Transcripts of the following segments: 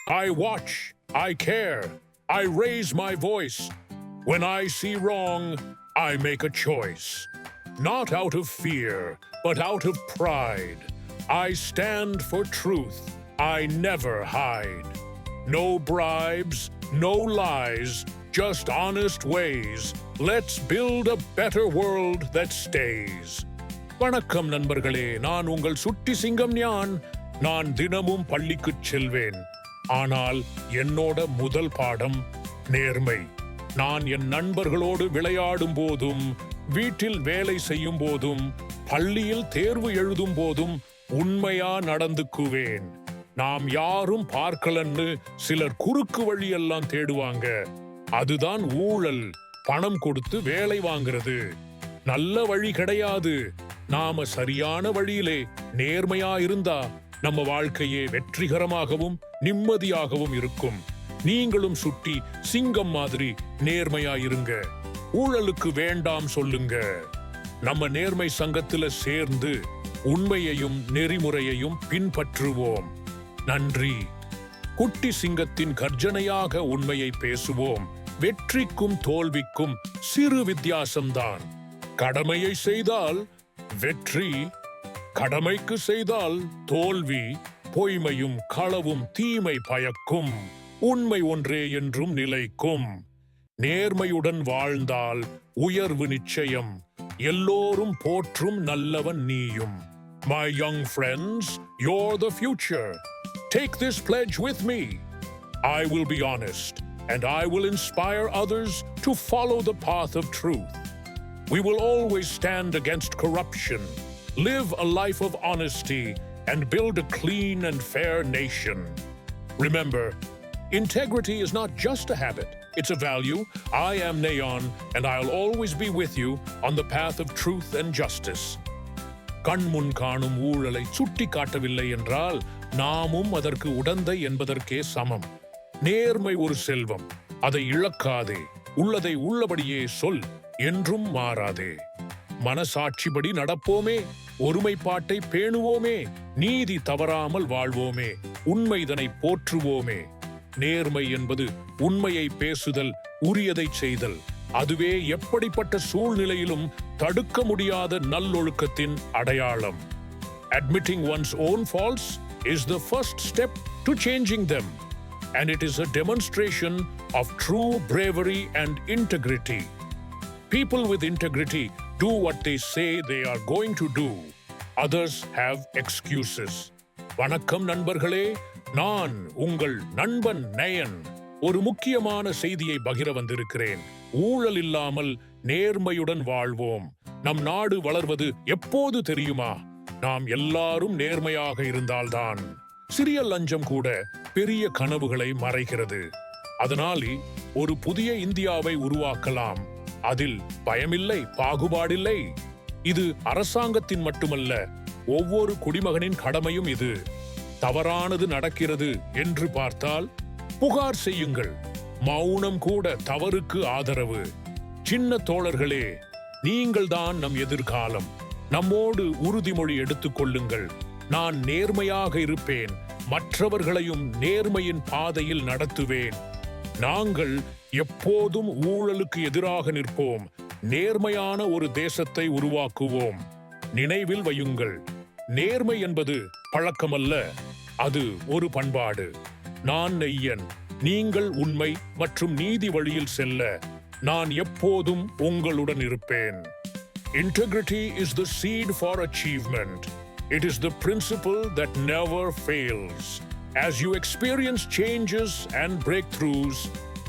I watch, I care, I raise my voice. When I see wrong, I make a choice. Not out of fear, but out of pride. I stand for truth. I never hide. No bribes, no lies, just honest ways. Let's build a better world that stays. வணக்கம் நண்பர்களே, நான் உங்கள் சுட்டி சிங்கம் ஞான். நான் தினமும் பள்ளிக்குச் செல்வேன். ஆனால் என்னோட முதல் பாடம் நேர்மை. நான் என் நண்பர்களோடு விளையாடும் போதும், வீட்டில் வேலை செய்யும் போதும், பள்ளியில் தேர்வு எழுதும் போதும் உண்மையா நடந்துக்குவேன். நாம் யாரும் பார்க்கலன்னு சிலர் குறுக்கு வழியெல்லாம் தேடுவாங்க. அதுதான் ஊழல், பணம் கொடுத்து வேலை வாங்குறது. நல்ல வழி கிடையாது. நாம சரியான வழியிலே நேர்மையா இருந்தா நம்ம வாழ்க்கையே வெற்றிகரமாகவும் நிம்மதியாகவும் இருக்கும். நீங்களும் சுட்டி சிங்கம் மாதிரி நேர்மையா இருங்க. ஊழலுக்கு வேண்டாம் சொல்லுங்க. நம்ம நேர்மை சங்கத்துல சேர்ந்து உண்மையையும் நெறிமுறையையும் பின்பற்றுவோம். நன்றி. குட்டி சிங்கத்தின் கர்ஜனையாக உண்மையை பேசுவோம். வெற்றிக்கும் தோல்விக்கும் சிறு வித்தியாசம்தான். கடமையை செய்தால் வெற்றி, கடமைக்கு செய்தால் தோல்வி. பொய்மையும் களவும் தீமை பயக்கும். உண்மை ஒன்றே என்றும் நிலைக்கும். நேர்மையுடன் வாழ்ந்தால் உயர்வு நிச்சயம். எல்லோரும் போற்றும் நல்லவன் நீயும். My young friends, you're the future. Take this pledge with me. I will be honest, and I will inspire others to follow the path of truth. We will always stand against corruption, live a life of honesty, and build a clean and fair nation. Remember, integrity is not just a habit, it's a value. I am Neon, and I'll always be with you on the path of truth and justice. கண்முன் காணும் ஊழலை சுட்டி காட்டவில்லை என்றால் நாமும் அதற்கு உடந்தை என்பதற்கே சமம். நேர்மை ஒரு செல்வம், அதை இழக்காதே. உள்ளதை உள்ளபடியே சொல், என்றும் மாறாதே. மனசாட்சிப்படி நடப்போமே, ஒருமைப்பாட்டை பேணுவோமே, நீதி தவறாமல் வாழ்வோமே, உண்மைதனை போற்றுவோமே. நேர்மை என்பது உண்மையை பேசுதல், உரியதை செய்தல். அதுவே எப்படிப்பட்ட சூழ்நிலையிலும் தடுக்க முடியாத நல்லொழுக்கத்தின் அடையாளம். Admitting one's own faults is the first step to changing them, and it is a demonstration of true bravery and integrity. People with integrity do what they say they are going to do. Others have excuses. வணக்கம் நண்பர்களே, நான் உங்கள் நண்பன் nine. ஒரு முக்கியமான செய்தியை பகிர வந்திருக்கிறேன். ஊழல் இல்லாமல் நேர்மையுடன் வாழ்வோம். நம் நாடு வளர்வது எப்போது தெரியுமா? நாம் எல்லாரும் நேர்மையாக இருந்தால்தான். சிறிய லஞ்சம் கூட பெரிய கனவுகளை மறைக்கிறது. அதனால் ஒரு புதிய இந்தியாவை உருவாக்கலாம். அதில் பயமில்லை, பாகுபாடில்லை. இது அரசாங்கத்தின் மட்டுமல்ல, ஒவ்வொரு குடிமகனின் கடமையும் இது. தவறானது நடக்கிறது என்று பார்த்தால் புகார் செய்யுங்கள். மௌனம் கூட தவறுக்கு ஆதரவு. சின்ன தோழர்களே, நீங்கள்தான் நம் எதிர்காலம். நம்மோடு உறுதிமொழி எடுத்துக் கொள்ளுங்கள். நான் நேர்மையாக இருப்பேன், மற்றவர்களையும் நேர்மையின் பாதையில் நடத்துவேன். நாங்கள் எப்போதும் ஊழலுக்கு எதிராக நிற்போம். நேர்மையான ஒரு தேசத்தை உருவாக்குவோம். நினைவில் வையுங்கள், நேர்மை என்பது பழக்கமல்ல, அது ஒரு பண்பாடு. நான் நெய்யன், நீங்கள் உண்மை மற்றும் நீதி வழியில் செல்ல நான் எப்போதும் உங்களுடன் இருப்பேன். Integrity is the seed for achievement. It is the principle that never fails. As you experience changes and breakthroughs,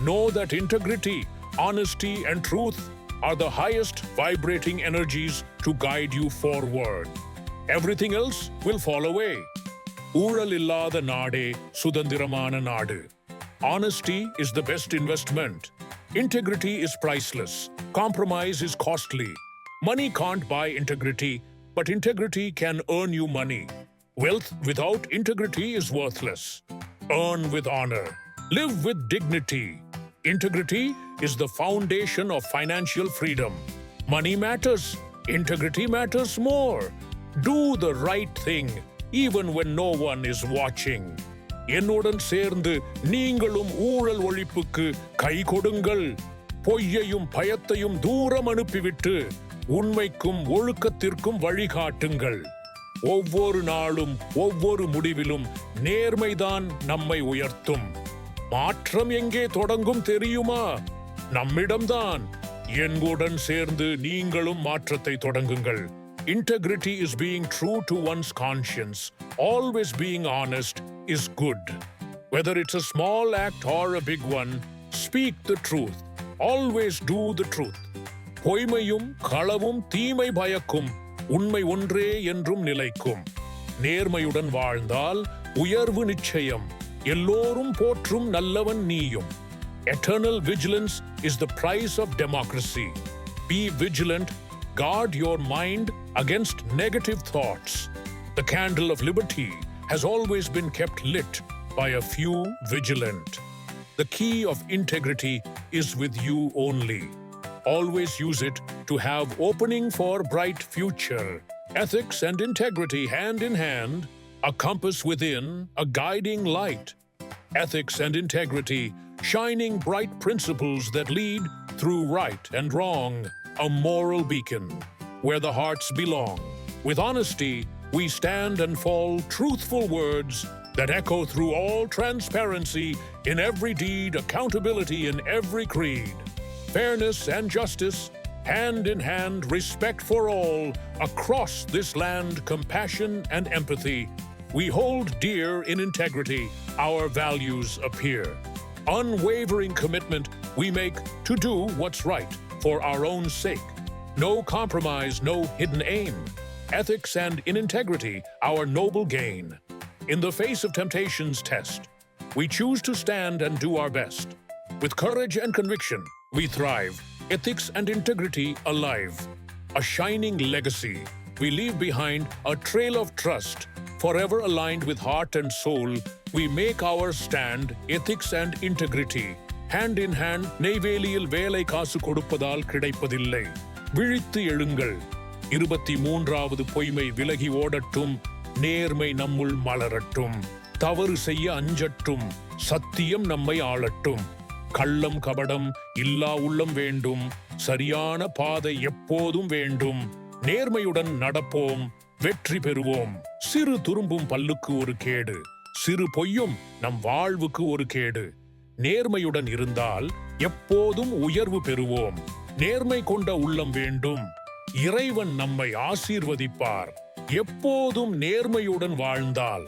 know that integrity, honesty, and truth are the highest vibrating energies to guide you forward. Everything else will fall away. ஊழல் இல்லாத நாடே சுதந்திரமான நாடு. Honesty is the best investment. Integrity is priceless. Compromise is costly. Money can't buy integrity, but integrity can earn you money. Wealth without integrity is worthless. Earn with honor. Live with dignity. Integrity is the foundation of financial freedom. Money matters. Integrity matters more. Do the right thing, even when no one is watching. என்னுடன் சேர்ந்து நீங்களும் ஊழல் ஒழிப்புக்கு கை கொடுங்கள். பொய்யையும் பயத்தையும் தூரம் அனுப்பிவிட்டு உண்மைக்கும் ஒழுக்கத்திற்கும் வழிகாட்டுங்கள். ஒவ்வொரு நாளும் ஒவ்வொரு முடிவிலும் நேர்மைதான் நம்மை உயர்த்தும். மாற்றம் எங்கே தொடங்கும் தெரியுமா? நம்மிடம்தான். என்னுடன் சேர்ந்து நீங்களும் மாற்றத்தை தொடங்குங்கள். Integrity is being true to one's conscience. Always being honest is good. Whether it's a small act or a big one, speak the truth. Always do the truth. பொய்மையும் களவும் தீமை பயக்கும். உண்மை ஒன்றே என்றும் நிலைக்கும். நேர்மையுடன் வாழ்ந்தால் உயர்வு நிச்சயம். எல்லோரும் போற்றும் நல்லவன் நீயும். Eternal vigilance is the price of democracy. Be vigilant. Guard your mind against negative thoughts. The candle of liberty has always been kept lit by a few vigilant. The key of integrity is with you only. Always use it to have opening for bright future. Ethics and integrity hand in hand, a compass within, a guiding light. Ethics and integrity, shining bright principles that lead through right and wrong, a moral beacon, where the hearts belong. With honesty, we stand and fall truthful words that echo through all transparency in every deed, accountability in every creed. Fairness and justice, hand in hand, respect for all, across this land, compassion and empathy. We hold dear in integrity, our values appear. Unwavering commitment we make to do what's right for our own sake. No compromise, no hidden aim. Ethics and in integrity, our noble gain. In the face of temptation's test, we choose to stand and do our best. With courage and conviction, we thrive. Ethics and integrity alive. A shining legacy. We leave behind a trail of trust. Forever aligned with heart and soul, we make our stand. Ethics and integrity. Hand in hand, நெய்வேலியில் வேலை காசு கொடுப்பதால் கிடைப்பதில்லை. விழித்து எழுங்கள். 23வது பொய்மை விலகி ஓடட்டும். நேர்மை நம்முள் மலரட்டும். தவறு செய்ய அஞ்சட்டும். சத்தியம் நம்மை ஆளட்டும். கள்ளம் கபடம் இல்லா உள்ளம் வேண்டும். சரியான பாதை எப்போதும் வேண்டும். நேர்மையுடன் நடப்போம். வெற்றி பெறுவோம். சிறு துரும்பும் பல்லுக்கு ஒரு கேடு. சிறு பொய்யும் நம் வாழ்வுக்கு ஒரு கேடு. நேர்மையுடன் இருந்தால் எப்போதும் உயர்வு பெறுவோம். நேர்மை கொண்ட உள்ளம் வேண்டும். இறைவன் நம்மை ஆசீர்வதிப்பார். எப்போதும் நேர்மையுடன் வாழ்ந்தால்